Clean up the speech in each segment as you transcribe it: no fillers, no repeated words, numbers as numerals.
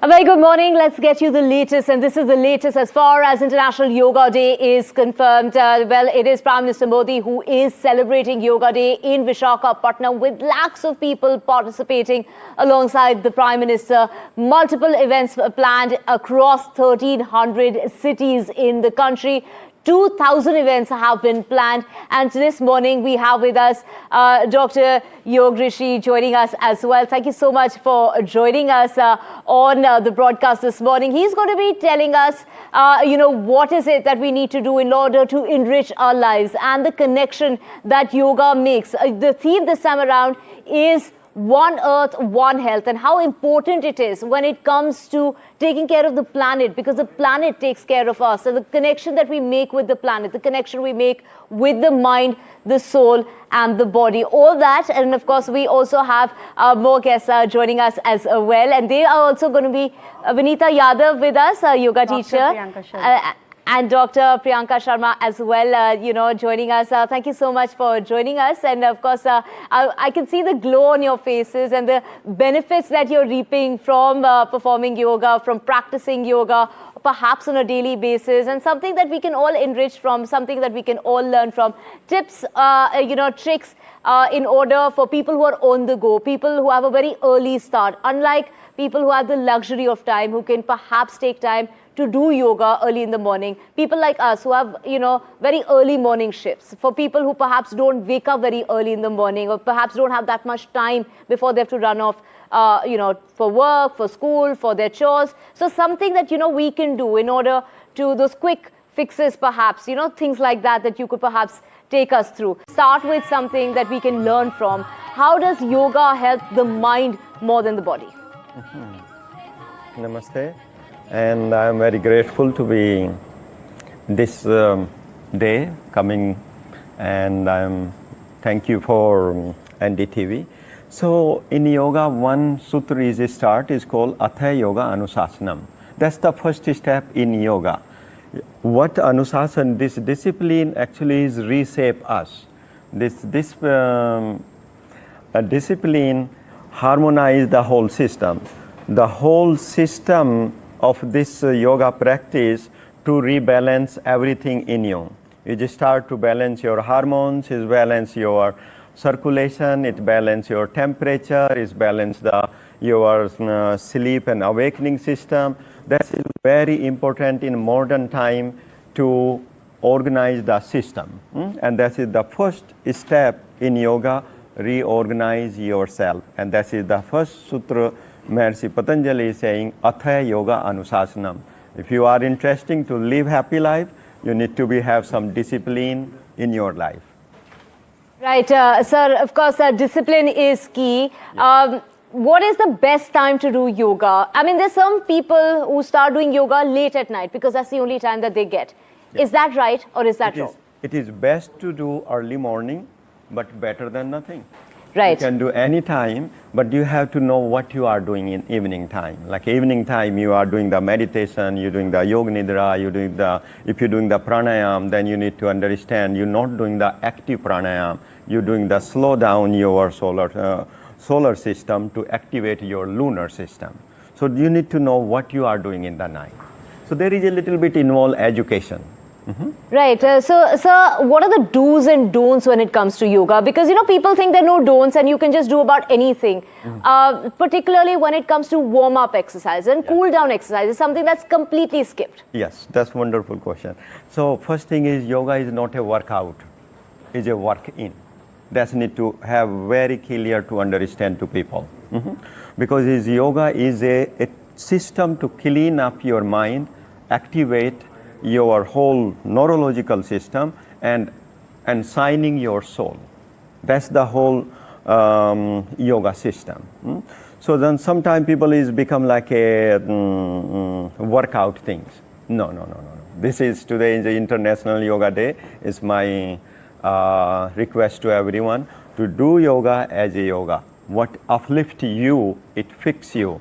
A very good morning. Let's get you the latest, and this is the latest as far as International Yoga Day is confirmed. Well, it is Prime Minister Modi who is celebrating Yoga Day in Visakhapatnam with lakhs of people participating alongside the Prime Minister. Multiple events planned across 1,300 cities in the country. 2,000 events have been planned, and this morning we have with us Dr. Yog Rishi joining us as well. Thank you so much for joining us on the broadcast this morning. He's going to be telling us, what is it that we need to do in order to enrich our lives and the connection that yoga makes. The theme this time around is One Earth, One Health, and how important it is when it comes to taking care of the planet, because the planet takes care of us. And the connection that we make with the planet, the connection we make with the mind, the soul, and the body, all that. And of course, we also have more guests joining us as well. And they are also going to be Vinita Yadav with us, a yoga teacher. And Dr. Priyanka Sharma as well, joining us. Thank you so much for joining us. And of course, I can see the glow on your faces and the benefits that you're reaping from performing yoga, from practicing yoga, perhaps on a daily basis, and something that we can all enrich from, something that we can all learn from. Tips, tricks in order for people who are on the go, people who have a very early start, unlike people who have the luxury of time, who can perhaps take time to do yoga early in the morning. People like us who have, very early morning shifts. For people who perhaps don't wake up very early in the morning, or perhaps don't have that much time before they have to run off, for work, for school, for their chores. So something that, we can do in order to those quick fixes, perhaps, things like that you could perhaps take us through. Start with something that we can learn from. How does yoga help the mind more than the body? Namaste. And I am very grateful to be this day coming, and thank you for NDTV. So in yoga, one sutra is called Atha Yoga Anusasanam. That's the first step in yoga. What Anusasan, this discipline actually is reshape us. This discipline harmonize the whole system. The whole system of this yoga practice to rebalance everything in you. You just start to balance your hormones, it balance your circulation, it balance your temperature, it balance your sleep and awakening system. That is very important in modern time to organize the system. And that is the first step in yoga, reorganize yourself. And that is the first sutra Maharishi Patanjali is saying, Atha Yoga Anusasanam. If you are interested to live happy life, you need to have some discipline in your life. Right, sir, of course, discipline is key. Yes. What is the best time to do yoga? I mean, there's some people who start doing yoga late at night because that's the only time that they get. Yes. Is that right, or is that wrong? It is best to do early morning, but better than nothing. Right. You can do any time, but you have to know what you are doing in evening time. Like evening time, you are doing the meditation, you're doing the yoga nidra, if you're doing the pranayam, then you need to understand you're not doing the active pranayam, you're doing the slow down your solar system to activate your lunar system. So you need to know what you are doing in the night. So there is a little bit involved education. Right. So, what are the do's and don'ts when it comes to yoga? Because, people think there are no don'ts and you can just do about anything. Particularly when it comes to warm-up exercise and cool-down exercise is something that's completely skipped. Yes, that's a wonderful question. So, first thing is yoga is not a workout. It's a work-in. That's need to have very clear to understand to people. Because yoga is a system to clean up your mind, activate your whole neurological system and signing your soul. That's the whole yoga system. So then sometimes people become like a workout things. No. This is today is the International Yoga Day. It's my request to everyone to do yoga as a yoga. What uplifts you, it fixes you.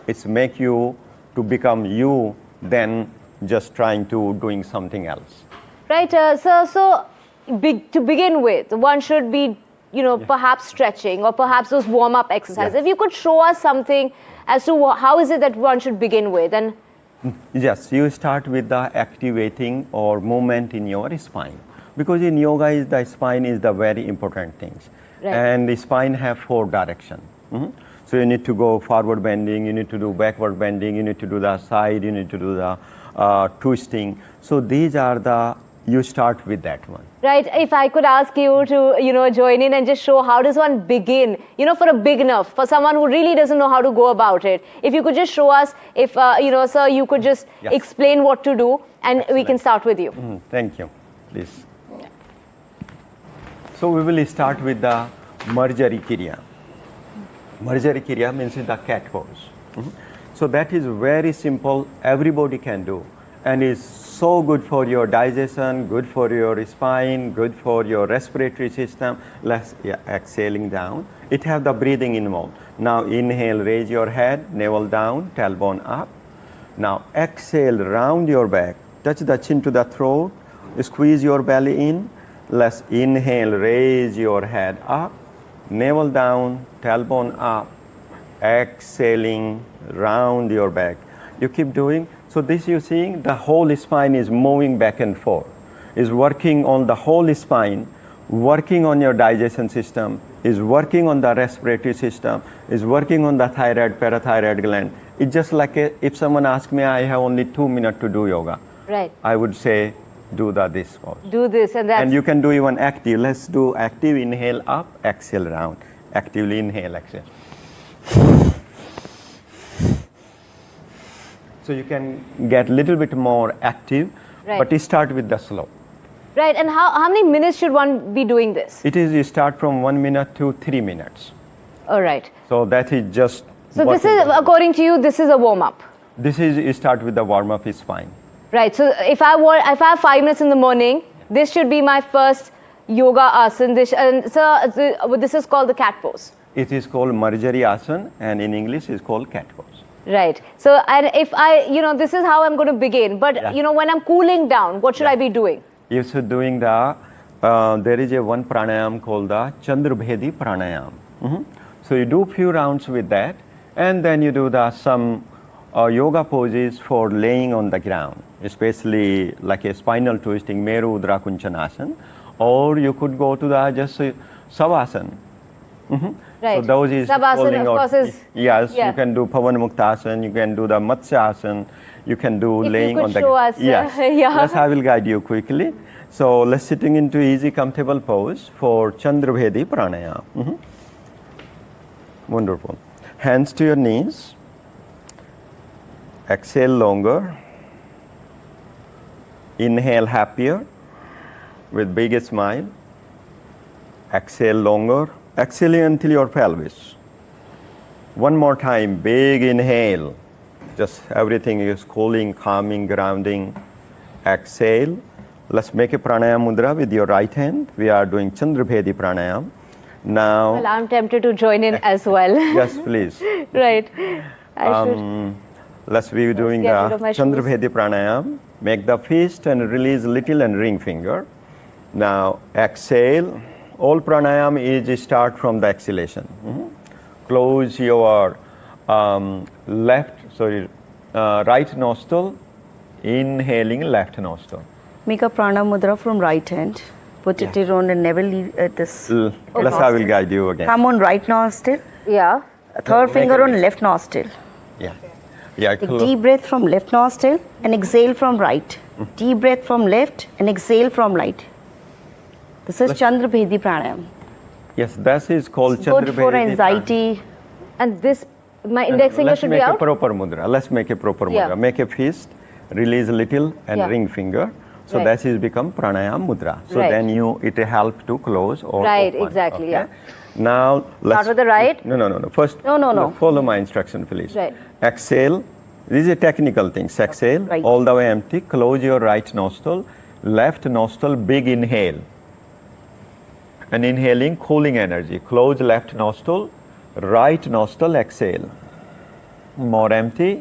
It's make you to become you, then just trying to doing something else. Right, to begin with, one should be perhaps stretching or perhaps those warm-up exercises. If you could show us something as to how is it that one should begin with. And yes, you start with the activating or movement in your spine, because in yoga the spine is the very important things. Right. And the spine have 4 direction. So you need to go forward bending, you need to do backward bending, you need to do the side, you need to do the twisting. So these are you start with that one. right, if I could ask you to join in and just show how does one begin, for a beginner, for someone who really doesn't know how to go about it. If you could just show us, if sir, you could just Yes. explain what to do, and we can start with you. Thank you, please. So we will start with the Marjari Kriya. Marjari Kriya means the cat pose. So that is very simple, everybody can do, and is so good for your digestion, good for your spine, good for your respiratory system. Let's exhaling down. It have the breathing involved. Now inhale, raise your head, navel down, tailbone up. Now exhale, round your back, touch the chin to the throat, squeeze your belly in. Let's inhale, raise your head up, navel down, tailbone up, exhaling, round your back. You keep doing. So this you're seeing, the whole spine is moving back and forth, is working on the whole spine, working on your digestion system, is working on the respiratory system, is working on the thyroid, parathyroid gland. It's just like if someone asks me, I have only 2 minutes to do yoga. Right. I would say, do this pose. Do this, and that's... And you can do even active. Let's do active, inhale up, exhale round. Actively inhale, exhale. So you can get a little bit more active, Right. but you start with the slow. Right, and how many minutes should one be doing this? It is, you start from 1 minute to 3 minutes. All right. So that is just... So this working is, the- according to you, this is a warm-up. This is, you start with the warm-up spine. Right, so if I have 5 minutes in the morning, this should be my first yoga asana. This is called the cat pose. It is called Marjari Asana, and in English is called cat pose. Right. So, and if this is how I'm going to begin. But, Yeah. when I'm cooling down, what should I be doing? You should doing the, there is one pranayam called the Chandrabhedi pranayam. So you do few rounds with that, and then you do some yoga poses for laying on the ground, especially like a spinal twisting, Meru Udra Kunchanasana, or you could go to the just Savasana. Right. So those is Savasana, holding of out. course, is... Yes, yeah. you can do Pavan Muktasana, you can do the Matsyasana, you can do If you laying could on the show us, yes. yeah. Yes, I will guide you quickly. So let's sitting into easy, comfortable pose for Chandrabhedi pranayama. Wonderful. Hands to your knees. Exhale longer. Inhale happier with big smile. Exhale longer. Exhaling until your pelvis. One more time, big inhale. Just everything is cooling, calming, grounding. Exhale. Let's make a pranayama mudra with your right hand. We are doing Chandrabhedi pranayama. Now, Well, I'm tempted to join in as well. yes, please. Right. I should. Let's be doing get rid of the my shoes. Chandrabhedi pranayama. Make the fist and release little and ring finger. Now, exhale. All pranayama is start from the exhalation. Close your right nostril. Inhaling left nostril. Make a prana mudra from right hand. Put it around and never leave this. Let's I will guide you again. Thumb on right nostril. Yeah. Third Make finger it on big. left nostril. Yeah. Yeah. Take deep breath from left nostril and exhale from right. Deep breath from left and exhale from right. This is Chandrabhedi pranayam. Yes, that is called Good for Chandrabhedi anxiety. And this, my index finger Let's should make be a out? proper mudra. Let's make a proper Yeah. mudra. Make a fist, release little and Yeah. ring finger. So Right. that is become pranayama mudra. So Right. then it help to close or Right, open. exactly, yeah. Now let's with the right? No. First, No. follow my instruction, please. Right. Exhale. This is a technical thing. Exhale, Right. all the way empty. Close your right nostril. Left nostril, big inhale. And inhaling, cooling energy. Close left nostril. Right nostril, exhale. More empty.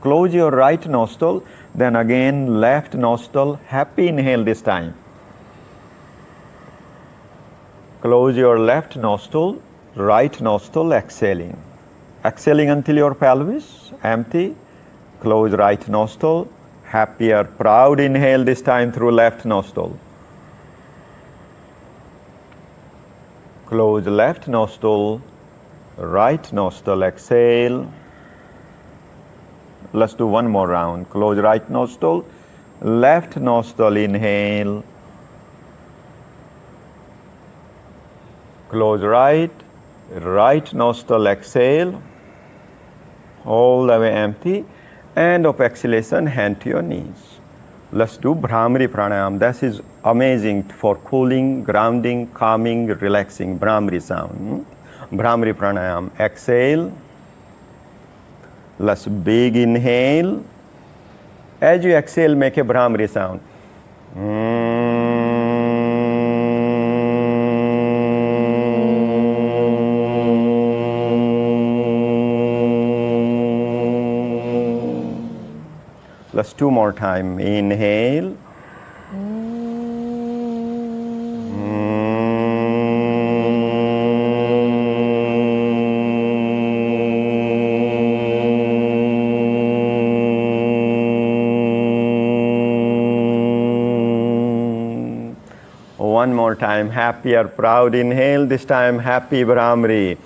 Close your right nostril. Then again, left nostril. Happy inhale this time. Close your left nostril, right nostril, exhaling. Exhaling until your pelvis, empty. Close right nostril, happier, proud inhale this time through left nostril. Close left nostril, right nostril, exhale. Let's do one more round. Close right nostril, left nostril, inhale. Close right nostril, exhale. All the way empty. End of exhalation, hand to your knees. Let's do Bhramari Pranayam. This is amazing for cooling, grounding, calming, relaxing. Bhramari sound. Bhramari Pranayam. Exhale. Let's big inhale. As you exhale, make a Bhramari sound. Let's two more time. Inhale. One more time. Happier, proud inhale. This time happy Bhramari.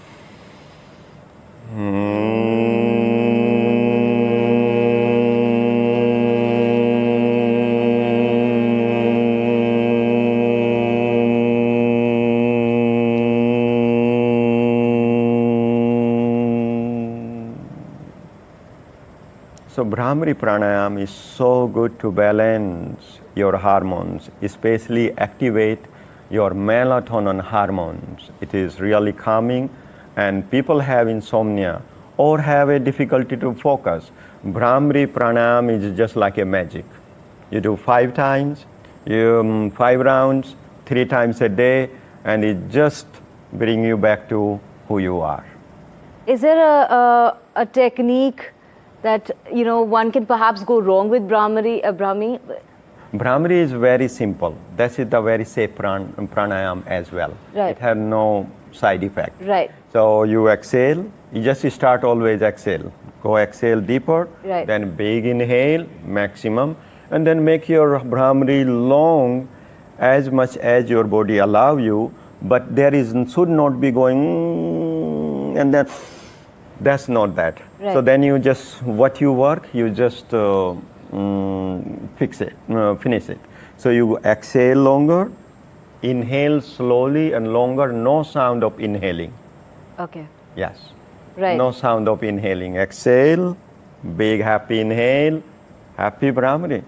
So Bhramari Pranayam is so good to balance your hormones, especially activate your melatonin hormones. It is really calming, and people have insomnia or have a difficulty to focus. Bhramari Pranayam is just like a magic. You do 5 times, 5 rounds, 3 times a day, and it just bring you back to who you are. Is there a technique that one can perhaps go wrong with Bhramari? Bhramari is very simple. That is the very safe pranayam as well. Right. It has no side effect. Right. So you exhale. You just start always exhale. Go exhale deeper. Right. Then big inhale, maximum, and then make your Bhramari long as much as your body allow you. But there should not be going and then. That's not that. Right. So then you just, what you work, you just fix it, finish it. So you exhale longer, inhale slowly and longer, no sound of inhaling. Okay. Yes. Right. No sound of inhaling. Exhale, big happy inhale, happy Bhramari.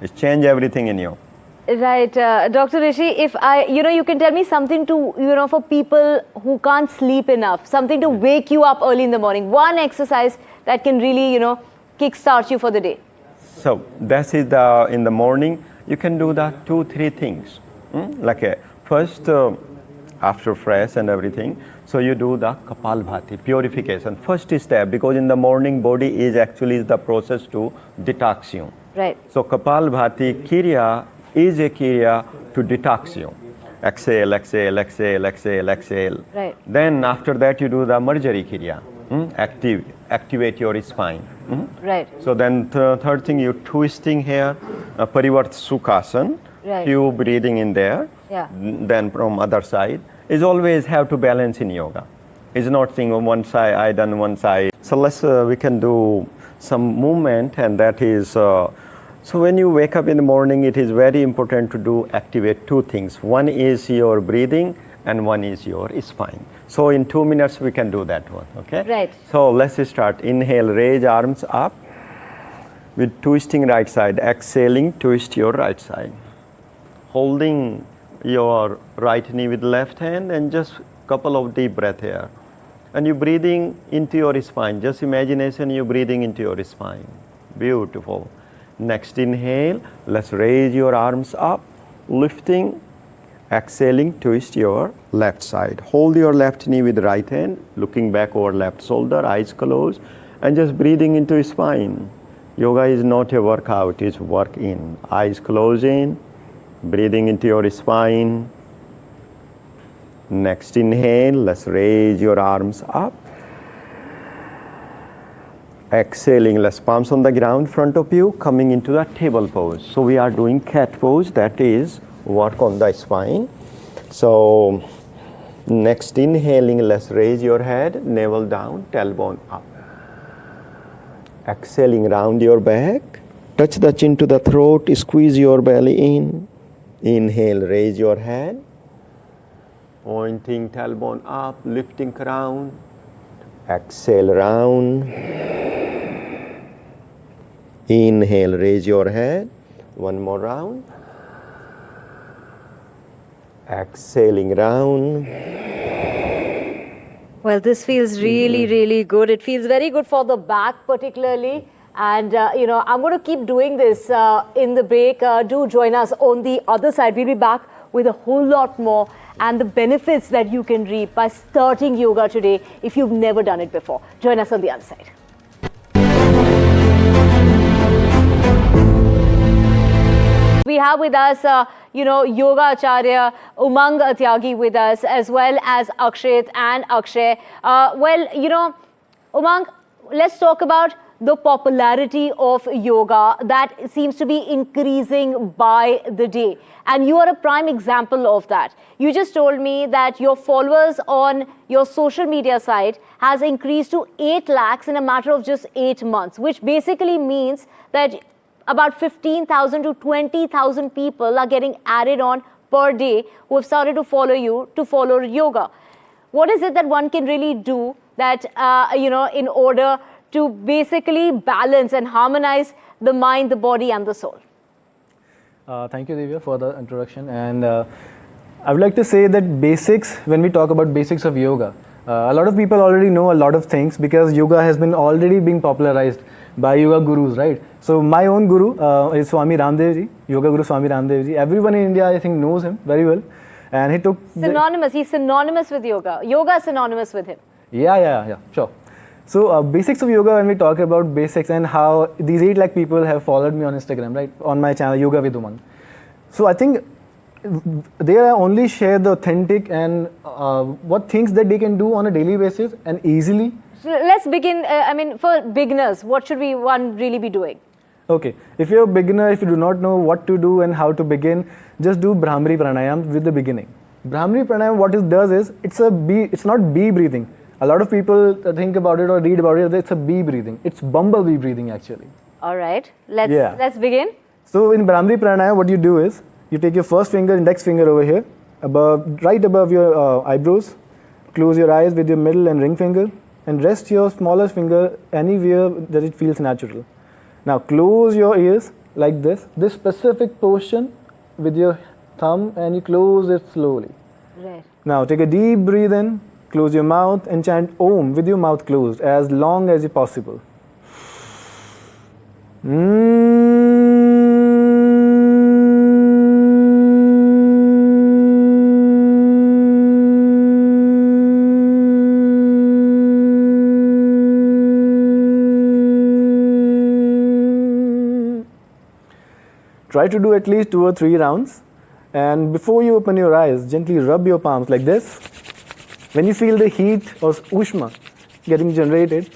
It change everything in you. Right, Dr. Rishi, if you can tell me something to, for people who can't sleep enough, something to wake you up early in the morning, one exercise that can really, kickstart you for the day. So that is in the morning, you can do the 2-3 things. Like first, after fresh and everything, so you do the Kapalbhati, purification. First step, because in the morning, body is actually the process to detox you. Right. So Kapalbhati Kriya is a kriya to detox you. Exhale, exhale, exhale, exhale, exhale. Right. Then after that you do the Marjari kriya. Activate your spine. Right. So then third thing, you twisting here, Parivarta Sukhasana. Right. You breathing in there. Yeah. Then from other side. Is always have to balance in yoga. It's not thing on one side, I done one side. So we can do some movement, and that is, so when you wake up in the morning, it is very important to activate 2 things. One is your breathing and one is your spine. So in 2 minutes, we can do that one, okay? Right. So let's start. Inhale, raise arms up with twisting right side. Exhaling, twist your right side. Holding your right knee with left hand and just couple of deep breath here. And you breathing into your spine. Just imagination you breathing into your spine. Beautiful. Next inhale, let's raise your arms up, lifting, exhaling, twist your left side. Hold your left knee with right hand, looking back over left shoulder, eyes closed, and just breathing into spine. Yoga is not a workout, it's work in. Eyes closing, breathing into your spine. Next inhale, let's raise your arms up. Exhaling, let's palms on the ground, front of you, coming into the table pose. So we are doing cat pose, that is work on the spine. So next inhaling, let's raise your head, navel down, tailbone up. Exhaling, round your back, touch the chin to the throat, squeeze your belly in. Inhale, raise your head, pointing tailbone up, lifting crown. Exhale, round. Inhale, raise your head. One more round. Exhaling, round. Well, this feels really, really good. It feels very good for the back particularly. And, I'm going to keep doing this in the break. Do join us on the other side. We'll be back with a whole lot more and the benefits that you can reap by starting yoga today if you've never done it before. Join us on the other side. We have with us, Yoga Acharya Umang Tyagi with us, as well as Akshit and Akshay. Umang, let's talk about the popularity of yoga that seems to be increasing by the day. And you are a prime example of that. You just told me that your followers on your social media site has increased to 8 lakhs in a matter of just 8 months, which basically means that about 15,000 to 20,000 people are getting added on per day who have started to follow you to follow yoga. What is it that one can really do that, in order to basically balance and harmonize the mind, the body and the soul? Thank you, Divya, for the introduction. And I would like to say that basics, when we talk about basics of yoga, a lot of people already know a lot of things because yoga has been already being popularized by yoga gurus, right? So my own guru is Swami Ramdev ji, Yoga Guru Swami Ramdev ji. Everyone in India, I think, knows him very well. And he took... Synonymous. He's synonymous with yoga. Yoga is synonymous with him. Yeah, sure. So basics of yoga, when we talk about basics and how these 8 lakh people have followed me on Instagram, right? On my channel, Yoga with Umang. So I think there I only share the authentic and what things that they can do on a daily basis and easily. So let's begin. For beginners, what should one really be doing? Okay, if you're a beginner, if you do not know what to do and how to begin, just do Brahmari Pranayam with the beginning. Brahmari Pranayam, what it does is, it's not bee breathing. A lot of people think about it or read about it, it's a bee breathing. It's bumblebee breathing actually. All right, let's begin. So in Brahmari Pranayam, what you do is, you take your first finger, index finger over here, right above your eyebrows, close your eyes with your middle and ring finger, and rest your smallest finger anywhere that it feels natural. Now close your ears like this specific portion with your thumb, and you close it slowly. Right. Now take a deep breath in, close your mouth and chant Om with your mouth closed as long as possible. Try to do at least 2 or 3 rounds, and before you open your eyes, gently rub your palms like this. When you feel the heat or ushma getting generated,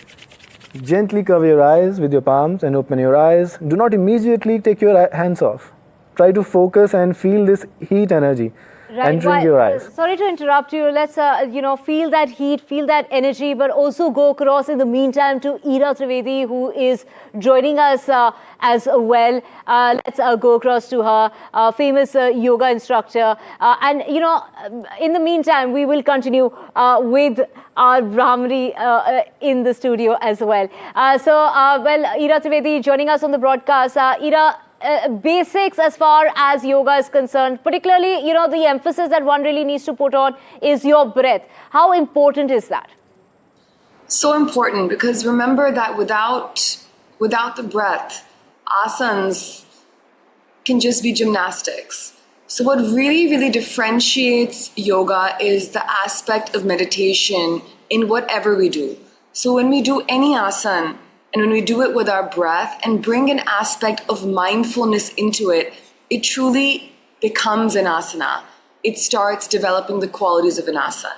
gently cover your eyes with your palms and open your eyes. Do not immediately take your hands off. Try to focus and feel this heat energy entering your eyes. Sorry to interrupt you. Let's, feel that heat, feel that energy, but also go across in the meantime to Ira Trivedi, who is joining us as well. Let's go across to her, famous yoga instructor. In the meantime, we will continue with our Brahmari in the studio as well. Ira Trivedi joining us on the broadcast. Ira, basics as far as yoga is concerned, particularly, the emphasis that one really needs to put on is your breath. How important is that? So important, because remember that without the breath, asanas can just be gymnastics. So what really, really differentiates yoga is the aspect of meditation in whatever we do. So when we do any asana, and when we do it with our breath and bring an aspect of mindfulness into it, it truly becomes an asana. it starts developing the qualities of an asana.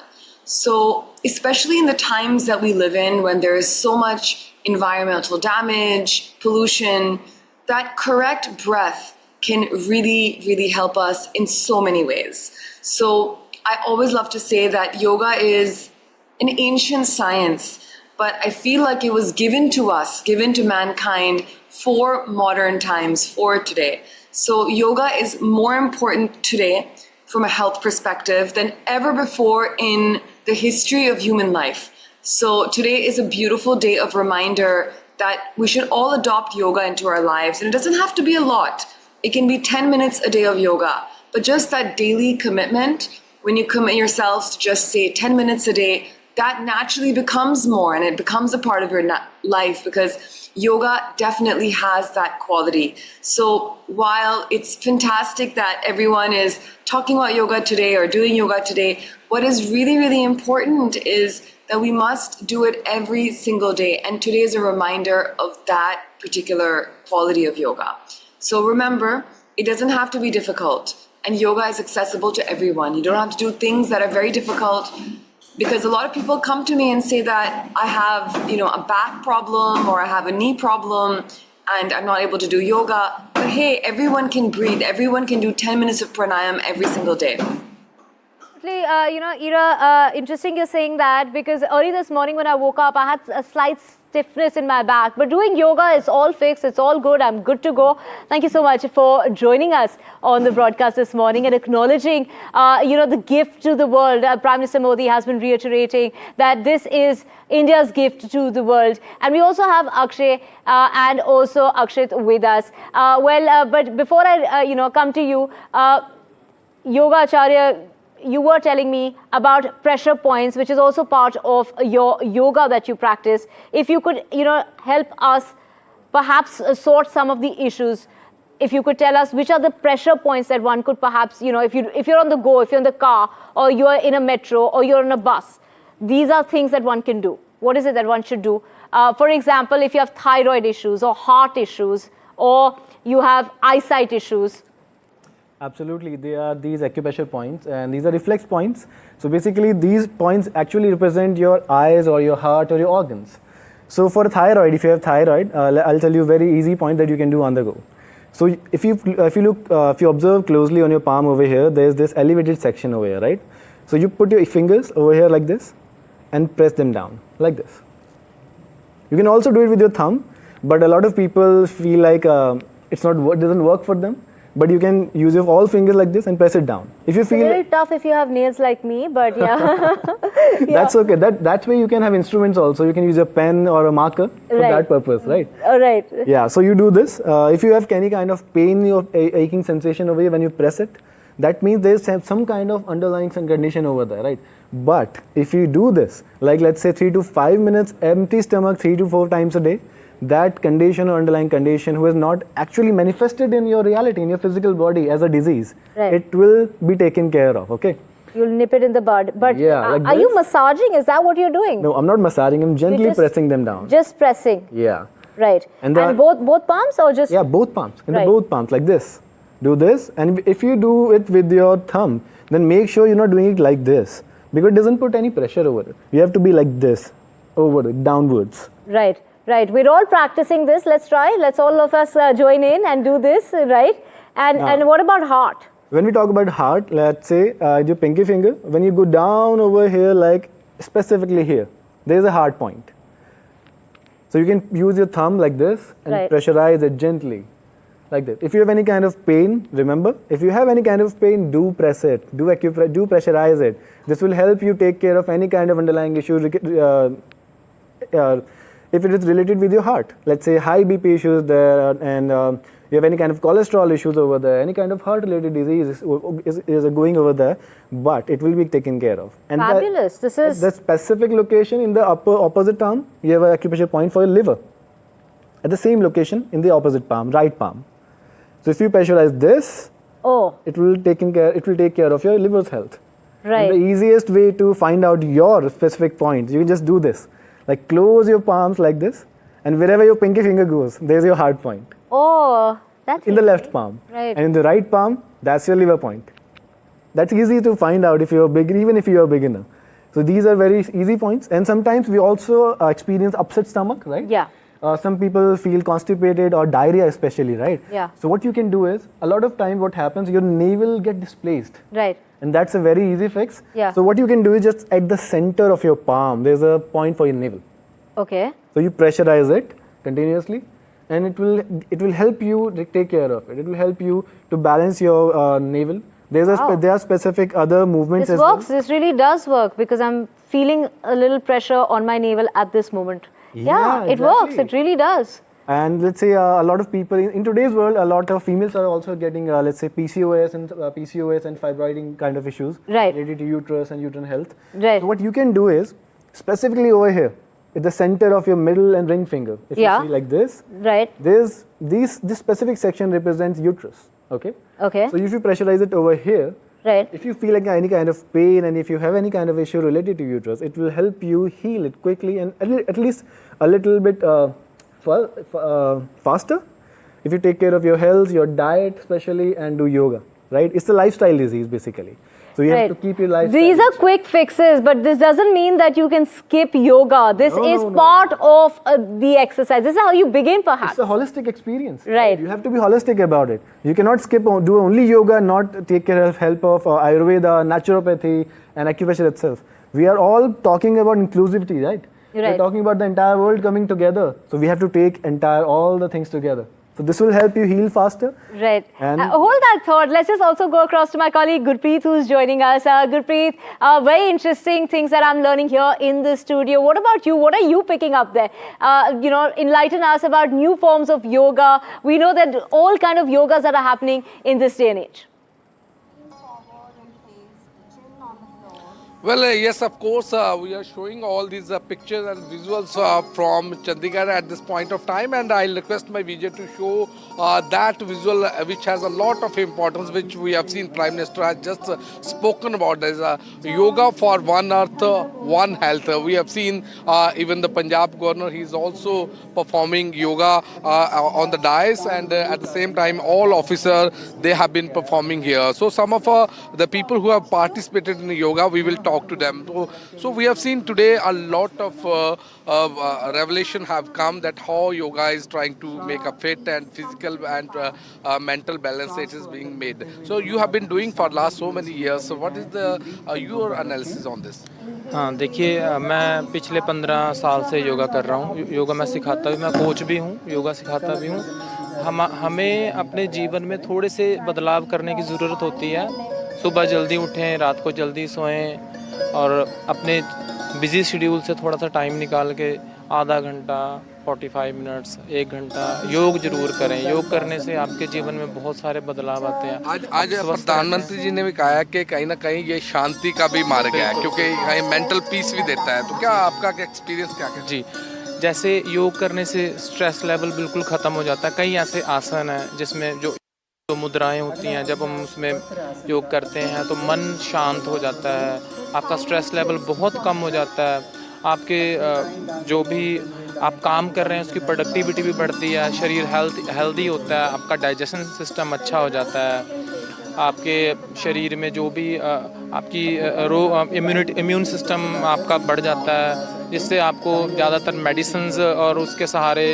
So, especially in the times that we live in when there is so much environmental damage, pollution, that correct breath can really, really help us in so many ways. So, I always love to say that yoga is an ancient science, but I feel like it was given to us, given to mankind for modern times, for today. So, yoga is more important today from a health perspective than ever before in the history of human life. So today is a beautiful day of reminder that we should all adopt yoga into our lives. And it doesn't have to be a lot. It can be 10 minutes a day of yoga. But just that daily commitment, when you commit yourselves to just say 10 minutes a day, that naturally becomes more and it becomes a part of your life because yoga definitely has that quality. So while it's fantastic that everyone is talking about yoga today or doing yoga today, what is really, really important is that we must do it every single day. And today is a reminder of that particular quality of yoga. So remember, it doesn't have to be difficult. And yoga is accessible to everyone. You don't have to do things that are very difficult. Because a lot of people come to me and say that I have, a back problem or I have a knee problem and I'm not able to do yoga. But hey, everyone can breathe. Everyone can do 10 minutes of pranayam every single day. Ira, interesting you're saying that because early this morning when I woke up, I had a slight stiffness in my back. But doing yoga, it's all fixed. It's all good. I'm good to go. Thank you so much for joining us on the broadcast this morning and acknowledging, the gift to the world. Prime Minister Modi has been reiterating that this is India's gift to the world. And we also have Akshay and also Akshit with us. But before I, come to you, Yoga Acharya, you were telling me about pressure points, which is also part of your yoga that you practice. If you could, help us perhaps sort some of the issues. If you could tell us which are the pressure points that one could perhaps, if you're on the go, if you're in the car, or you're in a metro, or you're on a bus, these are things that one can do. What is it that one should do? For example, if you have thyroid issues, or heart issues, or you have eyesight issues. Absolutely, they are these acupressure points and these are reflex points. So basically these points actually represent your eyes or your heart or your organs. So for thyroid, if you have thyroid, I'll tell you a very easy point that you can do on the go. So if you observe closely on your palm over here, there's this elevated section over here, right? So you put your fingers over here like this and press them down like this. You can also do it with your thumb, but a lot of people feel like it doesn't work for them. But you can use your all fingers like this and press it down. If you feel it's very tough if you have nails like me, but yeah. That's okay. That's where you can have instruments also. You can use a pen or a marker for that purpose, right? Right. Yeah. So you do this. If you have any kind of pain or aching sensation over here when you press it, that means there's some kind of underlying condition over there, right? But if you do this, like let's say 3 to 5 minutes, empty stomach 3 to 4 times a day, that condition or underlying condition who is not actually manifested in your reality, in your physical body as a disease, it will be taken care of, okay? You'll nip it in the bud. But like are you massaging? Is that what you're doing? No, I'm not massaging. I'm gently pressing them down. Just pressing? Yeah. Right. And both palms or just? Yeah, both palms. In the both palms, like this. Do this. And if you do it with your thumb, then make sure you're not doing it like this. Because it doesn't put any pressure over it. You have to be like this, downwards. Right. Right, we're all practicing this. Let's try. Let's all of us join in and do this, right? And what about heart? When we talk about heart, let's say your pinky finger, when you go down over here, like specifically here, there's a heart point. So you can use your thumb like this and pressurize it gently, like this. If you have any kind of pain, remember, if you have any kind of pain, do press it, do pressurize it. This will help you take care of any kind of underlying issue. If it is related with your heart, let's say high BP issues there and you have any kind of cholesterol issues over there, any kind of heart related disease is going over there, but it will be taken care of. And fabulous. This is the specific location in the opposite arm, you have an acupressure point for your liver. At the same location in the opposite palm, right palm. So if you pressurize this, it will take care of your liver's health. Right. And the easiest way to find out your specific point, you can just do this. Like close your palms like this, and wherever your pinky finger goes, there's your heart point. Oh, that's in the left palm. Right. And in the right palm, that's your liver point. That's easy to find out if you're big, even if you're a beginner. So these are very easy points. And sometimes we also experience upset stomach, right? Yeah. Some people feel constipated or diarrhea especially, right? Yeah. So what you can do is, a lot of time what happens, your navel get displaced. Right. And that's a very easy fix. Yeah. So what you can do is just at the center of your palm, there's a point for your navel. Okay. So you pressurize it continuously, and it will help you take care of it. It will help you to balance your navel. There are specific other movements This as works. well. This really does work because I'm feeling a little pressure on my navel at this moment. Yeah, it works. It really does. And let's say a lot of people in today's world, a lot of females are also getting let's say PCOS and fibroiding kind of issues Right. related to uterus and uterine health. Right. So what you can do is specifically over here, at the center of your middle and ring finger. If Yeah. you see like this, Right. this specific section represents uterus. Okay. Okay. So if you pressurize it over here, Right. if you feel like any kind of pain and if you have any kind of issue related to uterus, it will help you heal it quickly and at least a little bit faster if you take care of your health, your diet especially, and do yoga, right? It's a lifestyle disease basically. So you have to keep your lifestyle. These are quick fixes, but this doesn't mean that you can skip yoga. This is part of the exercise. This is how you begin, perhaps. It's a holistic experience. Right. You have to be holistic about it. You cannot skip or do only yoga, not take care of help of Ayurveda, naturopathy, and acupressure itself. We are all talking about inclusivity, right? Right. We're talking about the entire world coming together. So we have to take all the things together. So this will help you heal faster. Right. And Hold that thought. Let's just also go across to my colleague Gurpreet, who's joining us. Gurpreet, very interesting things that I'm learning here in the studio. What about you? What are you picking up there? Enlighten us about new forms of yoga. We know that all kind of yogas that are happening in this day and age. Well, yes, of course, we are showing all these pictures and visuals from Chandigarh at this point of time, and I'll request my Vijay to show that visual which has a lot of importance, which we have seen Prime Minister has just spoken about as yoga for one earth, one health. We have seen even the Punjab governor, he's also performing yoga on the dais, and at the same time all officers, they have been performing here. So some of the people who have participated in yoga, we will talk to them. So we have seen today a lot of revelation have come that how yoga is trying to make a fit and physical and mental balance it is being made. So you have been doing for last so many years. So what is your analysis on this? हाँ देखिए मैं पिछले 15 साल से योगा कर रहा हूँ योगा मैं सिखाता भी मैं कोच भी हूँ योगा सिखाता भी हूँ हमें अपने जीवन में थोड़े से बदलाव करने की ज़रूरत होती है सुबह जल्दी उठें रात को जल्दी सोएं और अपने बिजी शेड्यूल से थोड़ा सा टाइम निकाल के आधा घंटा 45 मिनट्स 1 घंटा योग जरूर करें योग करने से आपके जीवन में बहुत सारे बदलाव आते हैं आज प्रधानमंत्री जी ने भी कहा है कि कहीं ना कहीं ये शांति का भी मार्ग है क्योंकि कहीं मेंटल पीस भी देता है तो क्या आपका एक्सपीरियंस क्या है? जी जैसे योग करने से स्ट्रेस लेवल बिल्कुल ख़त्म हो जाता है कई ऐसे आसन हैं जिसमें जो मुद्राएं होती हैं जब हम उसमें योग करते हैं तो मन शांत हो जाता है आपका स्ट्रेस लेवल बहुत कम हो जाता है आपके जो भी आप काम कर रहे हैं उसकी प्रोडक्टिविटी भी बढ़ती है शरीर हेल्दी होता है आपका डाइजेशन सिस्टम अच्छा हो जाता है आपके शरीर में जो भी आपकी इम्यून सिस्टम आपका बढ़ जाता है जिससे आपको ज़्यादातर मेडिसिन्स और उसके सहारे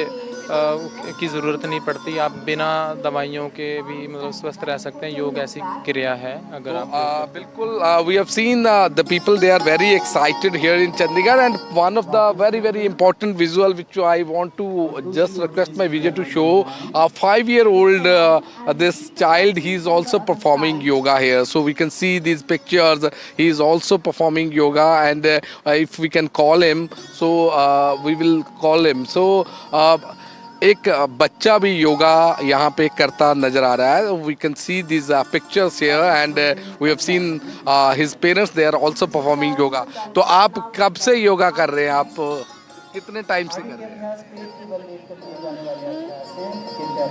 की ज़रूरत नहीं पड़ती आप बिना दवाइयों के भी मतलब स्वस्थ रह सकते हैं योग ऐसी क्रिया है अगर आप बिल्कुल we have seen the people they are very excited here in Chandigarh and one of the very important visual which I want to just request my Vijay to show 5-year-old this child he is also performing yoga here so we can see these pictures he is also performing yoga and if we can call him so we will call him so एक बच्चा भी योगा यहाँ पे करता नजर आ रहा है we can see this pictures here and we have seen his parents they are also performing yoga तो आप कब से योगा कर रहे हैं आप कितने टाइम से कर रहे हैं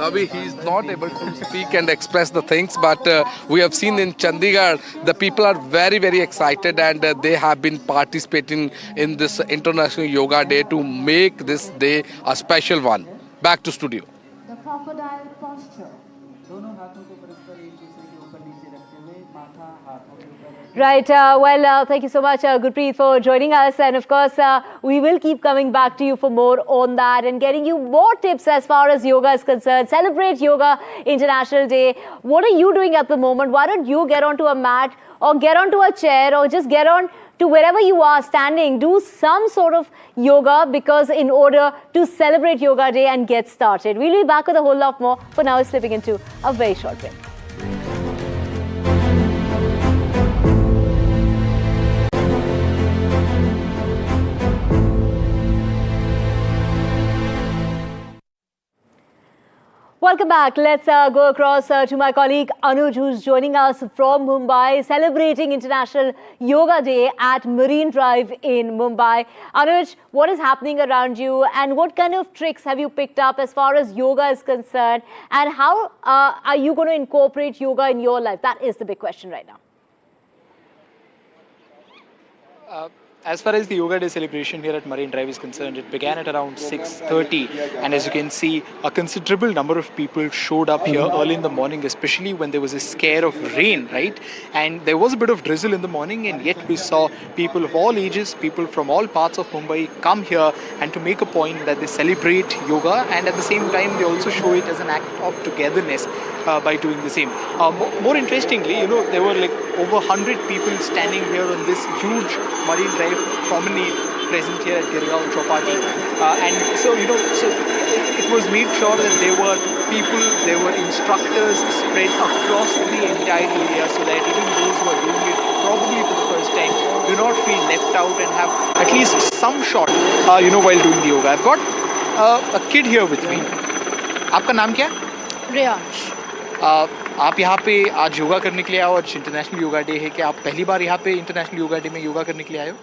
Abhi he is not able to speak and express the things but we have seen in Chandigarh the people are very excited and they have been participating in this International Yoga Day to make this day a special one. Back to studio. The crocodile posture. दोनों हाथों को परस्पर एक दूसरे के ऊपर नीचे रखते हुए Right. Thank you so much, Gurpreet, for joining us. And of course, we will keep coming back to you for more on that and getting you more tips as far as yoga is concerned. Celebrate Yoga International Day. What are you doing at the moment? Why don't you get onto a mat or get onto a chair or just get on to wherever you are standing, do some sort of yoga, because in order to celebrate Yoga Day and get started. We'll be back with a whole lot more. For now, we're slipping into a very short break. Welcome back. Let's go across to my colleague Anoj, who's joining us from Mumbai, celebrating International Yoga Day at Marine Drive in Mumbai. Anoj, what is happening around you and what kind of tricks have you picked up as far as yoga is concerned, and how are you going to incorporate yoga in your life? That is the big question right now. As far as the Yoga Day celebration here at Marine Drive is concerned, it began at around 6:30, and as you can see, a considerable number of people showed up here early in the morning, especially when there was a scare of rain, right? And there was a bit of drizzle in the morning, and yet we saw people of all ages, people from all parts of Mumbai come here and to make a point that they celebrate yoga, and at the same time they also show it as an act of togetherness by doing the same. More interestingly, there were like over 100 people standing here on this huge Marine Drive promenade present here at Girgaon Chowpatty, and so it was made sure that there were people, there were instructors spread across the entire area, so that even those who are doing it probably for the first time do not feel left out and have at least some shot, while doing the yoga. I've got a kid here with me. आपका नाम क्या है? रियांश। आप यहाँ पे आज योगा करने के लिए आए, आज इंटरनेशनल योगा डे है। क्या आप पहली बार यहाँ पे इंटरनेशनल योगा डे में योगा करने के लिए आए हो?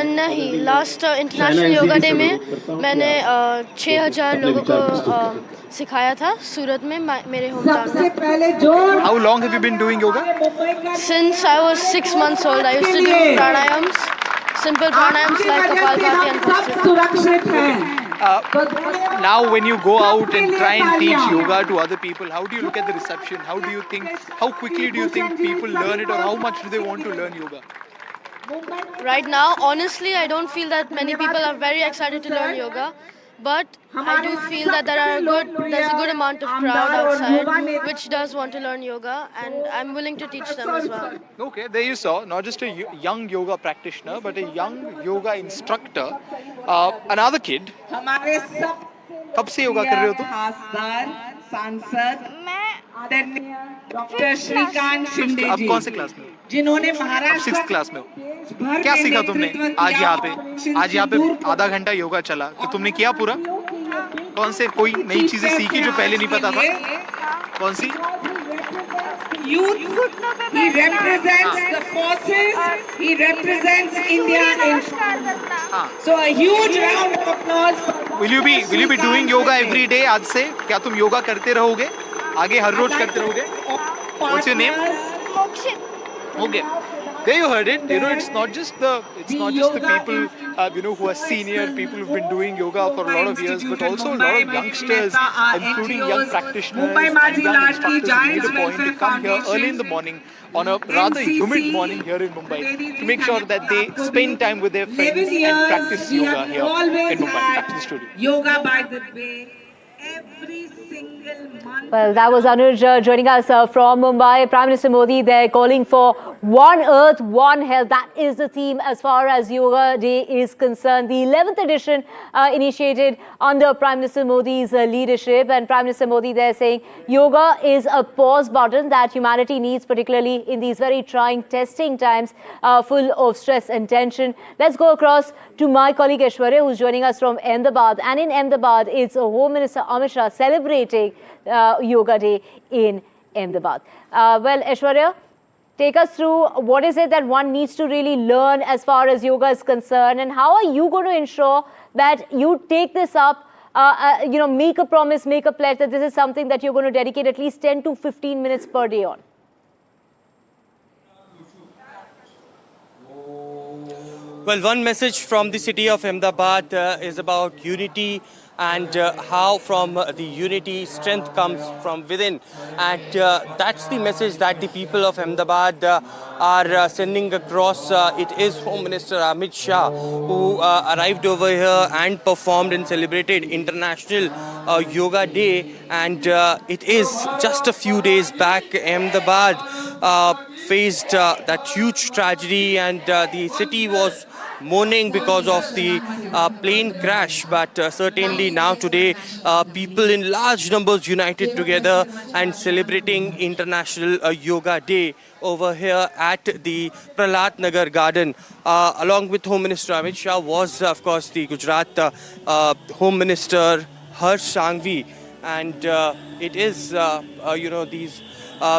नहीं, लास्ट इंटरनेशनल योगा डे में मैंने 6000 लोगों को सिखाया था सूरत में, मेरे होम टाउन में। How long have you been doing yoga? Since I was 6 months old, I used to do pranayams, simple pranayams like Kapalbhati and Bhastrika. Now when you go out and try and teach yoga to other people, how do you look at the reception? How quickly do you think people learn it, or how much do they want to learn yoga? Right now, honestly, I don't feel that many people are very excited to learn yoga, but I do feel that there's a good amount of crowd outside which does want to learn yoga, and I'm willing to teach them as well. Okay, there you saw, not just a young yoga practitioner, but a young yoga instructor. Another kid. कब से योगा कर रहे हो तुम? सांसद आदरणीय doctor Shrikant Shinde जी, अब कौन से क्लास में हो? जिन्होंने महाराष्ट्र 6th क्लास में हो। क्या सीखा तुमने आज यहाँ पे आधा घंटा योगा चला, तो तुमने किया पूरा? कौन से कोई नई चीजें सीखी जो पहले नहीं पता था? कौन सी? Youth, he represents the forces, he represents India in. So a huge round of applause. Will you be doing yoga every day आज से? क्या तुम योगा करते रहोगे? आगे हर रोज करते रहोगे? What's your name? Okay. There you heard it. It's not just the people who are senior, people who've been doing yoga for a lot of years, but also a lot of youngsters, including young practitioners and young instructors, who made a point to come here early in the morning on a rather humid morning here in Mumbai to make sure that they spend time with their friends and practice yoga here in Mumbai. Back to the studio. Yoga by the way. Every single month. Well, that was Anuj joining us from Mumbai. Prime Minister Modi there calling for One Earth, One Health. That is the theme as far as Yoga Day is concerned. The 11th edition initiated under Prime Minister Modi's leadership, and Prime Minister Modi there saying yoga is a pause button that humanity needs, particularly in these very trying, testing times full of stress and tension. Let's go across to my colleague Aishwarya, who's joining us from Ahmedabad. And in Ahmedabad, it's Home Minister Amit Sha celebrating Yoga Day in Ahmedabad. Well, Aishwarya, take us through what is it that one needs to really learn as far as yoga is concerned, and how are you going to ensure that you take this up, make a promise, make a pledge that this is something that you're going to dedicate at least 10 to 15 minutes per day on? Well, one message from the city of Ahmedabad is about unity, and how from the unity strength comes from within. And that's the message that the people of Ahmedabad are sending across. It is Home Minister Amit Sha who arrived over here and performed and celebrated International Yoga Day. And it is just a few days back Ahmedabad faced that huge tragedy, and the city was mourning because of the plane crash. But certainly now today people in large numbers united together and celebrating International Yoga Day over here at the Prahlad Nagar Garden. Along with Home Minister Amit Shah was of course the Gujarat Home Minister Harsh Sanghvi, and it is these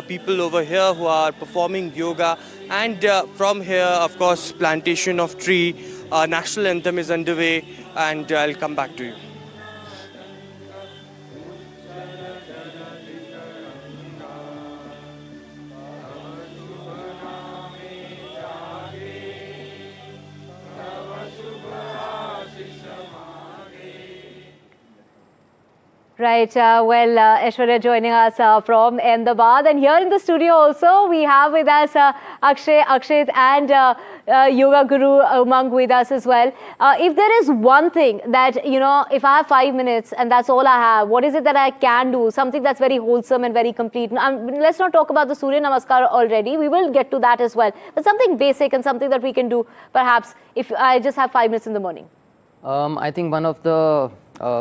people over here who are performing yoga. And from here, of course, plantation of tree, national anthem is underway, and I'll come back to you. Right. Aishwarya joining us from Ahmedabad. And here in the studio also, we have with us Akshay, Akshit and Yoga Guru Umang with us as well. If there is one thing that, if I have 5 minutes and that's all I have, what is it that I can do? Something that's very wholesome and very complete. Let's not talk about the Surya Namaskar already. We will get to that as well. But something basic and something that we can do, perhaps, if I just have 5 minutes in the morning. I think one of the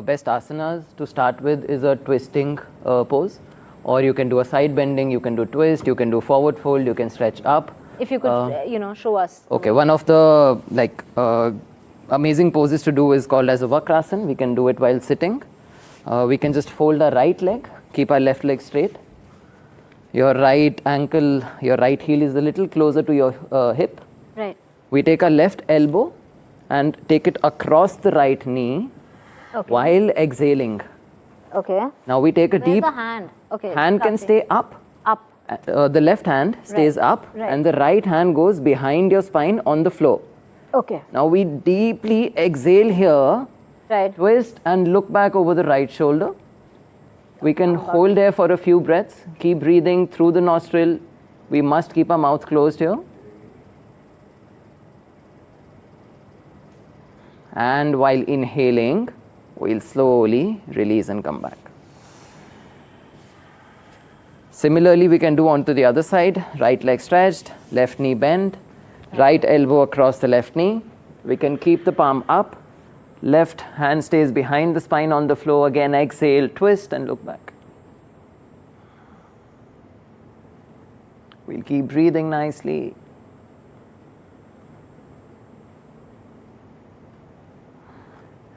best asanas to start with is a twisting pose, or you can do a side bending, you can do twist, you can do forward fold, you can stretch up. If you could, show us. Okay, one of the amazing poses to do is called as a Vakrasan. We can do it while sitting. We can just fold our right leg, keep our left leg straight. Your right ankle, your right heel is a little closer to your hip. Right. We take our left elbow and take it across the right knee. Okay. While exhaling. Okay. Now we take a Where's deep. the hand? Okay. Hand can stay up. Up. The left hand stays up, and the right hand goes behind your spine on the floor. Okay. Now we deeply exhale here. Right. Twist and look back over the right shoulder. We can hold there for a few breaths. Keep breathing through the nostril. We must keep our mouth closed here. And while inhaling, we'll slowly release and come back. Similarly, we can do onto the other side. Right leg stretched, left knee bent, right elbow across the left knee. We can keep the palm up. Left hand stays behind the spine on the floor. Again, exhale, twist and look back. We'll keep breathing nicely.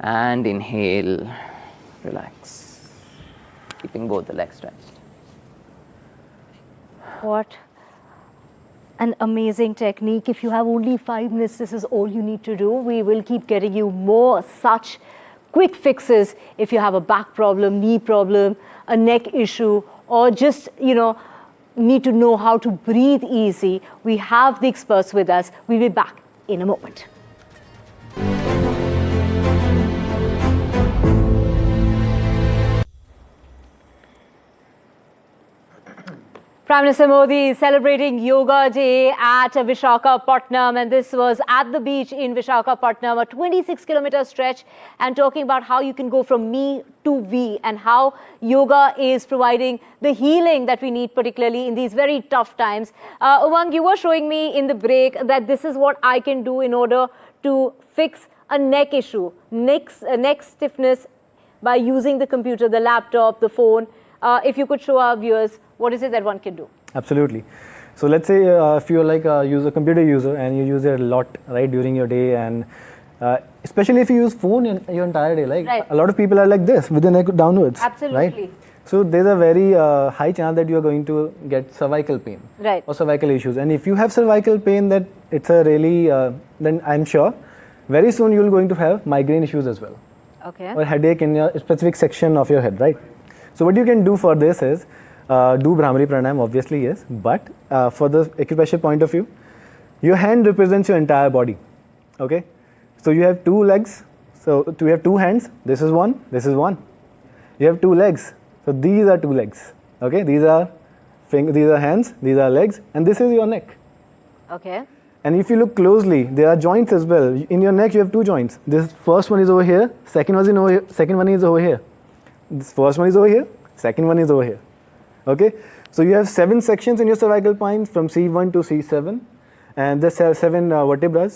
And inhale, relax, keeping both the legs stretched. What an amazing technique. If you have only 5 minutes, this is all you need to do. We will keep getting you more such quick fixes if you have a back problem, knee problem, a neck issue, or just, need to know how to breathe easy. We have the experts with us. We'll be back in a moment. Prime Minister Modi is celebrating Yoga Day at Visakhapatnam, and this was at the beach in Visakhapatnam, a 26-kilometer stretch, and talking about how you can go from me to we and how yoga is providing the healing that we need, particularly in these very tough times. Umang, you were showing me in the break that this is what I can do in order to fix a neck issue, neck stiffness, by using the computer, the laptop, the phone. If you could show our viewers, what is it that one can do? Absolutely. So let's say if you're like a computer user and you use it a lot, right, during your day, and especially if you use phone in your entire day, like a lot of people are like this with the neck downwards. Absolutely. Right? So there's a very high chance that you are going to get cervical pain or cervical issues. And if you have cervical pain, that it's a really, then I'm sure very soon you're going to have migraine issues as well. Okay. Or headache in your specific section of your head, right? So what you can do for this is do Brahmari Pranayam, obviously, yes. But for the acupressure point of view, your hand represents your entire body. Okay. So you have 2 legs. So we have two hands. This is one. This is one. You have two legs. So these are two legs. Okay, these are hands. These are legs, and this is your neck. Okay. And if you look closely, there are joints as well. In your neck, you have two joints. This first one is over here. Second one is over here. Second one is over here. This first one is over here. Second one is over here. Okay. So you have 7 sections in your cervical spine from C1 to C7, and there's 7 vertebrae.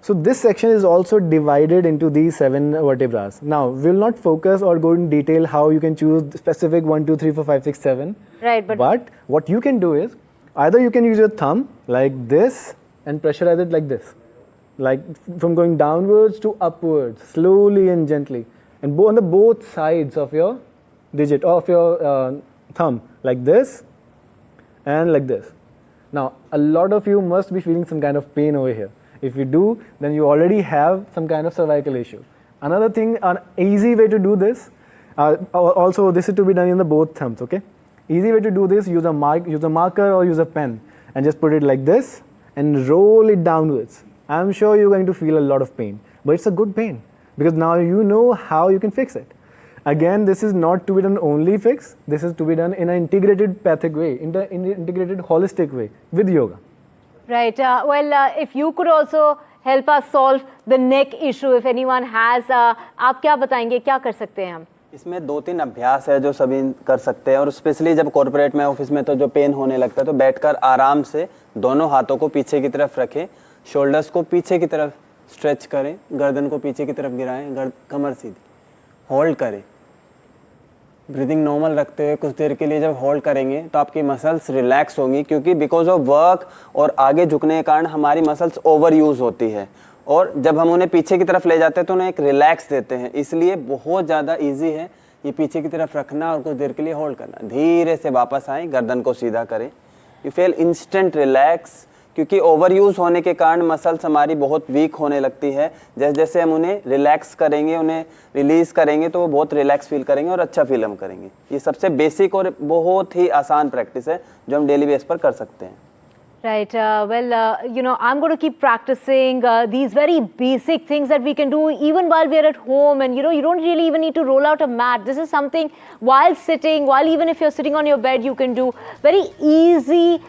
So this section is also divided into these 7 vertebrae. Now, we'll not focus or go in detail how you can choose specific 1, 2, 3, 4, 5, 6, 7. Right, but what you can do is, either you can use your thumb like this and pressurize it like this. Like from going downwards to upwards, slowly and gently. And on the both sides of your digit, of your thumb, like this and like this. Now, a lot of you must be feeling some kind of pain over here. If you do, then you already have some kind of cervical issue. Another thing, an easy way to do this, also this is to be done in the both thumbs, okay? Easy way to do this, use a marker or use a pen and just put it like this and roll it downwards. I'm sure you're going to feel a lot of pain, but it's a good pain because now you know how you can fix it. Again, this is not to be done only fix, this is to be done in an integrated pathic way, in the integrated holistic way with yoga. Right. If you could also help us solve the neck issue, if anyone has, आप क्या बताएंगे, क्या कर सकते हैं हम? इसमें 2-3 अभ्यास है जो सभी कर सकते हैं और स्पेशली जब कॉर्पोरेट में ऑफिस में तो जो पेन होने लगता है तो बैठकर आराम से दोनों हाथों को पीछे की तरफ रखें, शोल्डर्स को पीछे की तरफ स्ट्रेच करें, गर्दन को पीछे की तरफ गिराएं, कमर सीधी, होल्ड करें, ब्रीदिंग नॉर्मल रखते हुए कुछ देर के लिए जब होल्ड करेंगे तो आपकी मसल्स रिलैक्स होंगी क्योंकि बिकॉज ऑफ वर्क और आगे झुकने के कारण हमारी मसल्स ओवर यूज़ होती है और जब हम उन्हें पीछे की तरफ ले जाते हैं तो उन्हें एक रिलैक्स देते हैं, इसलिए बहुत ज़्यादा इजी है ये पीछे की तरफ रखना और कुछ देर के लिए होल्ड करना। धीरे से वापस आएँ, गर्दन को सीधा करें, यू फील इंस्टेंट रिलैक्स क्योंकि ओवर यूज़ होने के कारण मसल्स हमारी बहुत वीक होने लगती है। जैसे जैसे हम उन्हें रिलैक्स करेंगे, उन्हें रिलीज़ करेंगे तो वो बहुत रिलैक्स फील करेंगे और अच्छा फील हम करेंगे। ये सबसे बेसिक और बहुत ही आसान प्रैक्टिस है जो हम डेली बेस पर कर सकते हैं। Right. I'm going to keep practicing these very basic things that we can do even while we are at home. And, you don't really even need to roll out a mat. This is something while sitting, even if you're sitting on your bed, you can do very easy,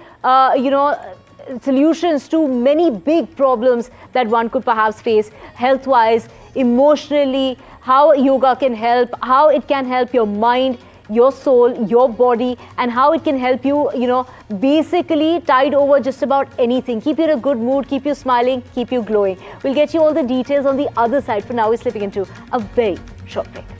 solutions to many big problems that one could perhaps face health-wise, emotionally, how yoga can help, how it can help your mind, your soul, your body, and how it can help you, basically tide over just about anything. Keep you in a good mood, keep you smiling, keep you glowing. We'll get you all the details on the other side. For now, we're slipping into a very short break.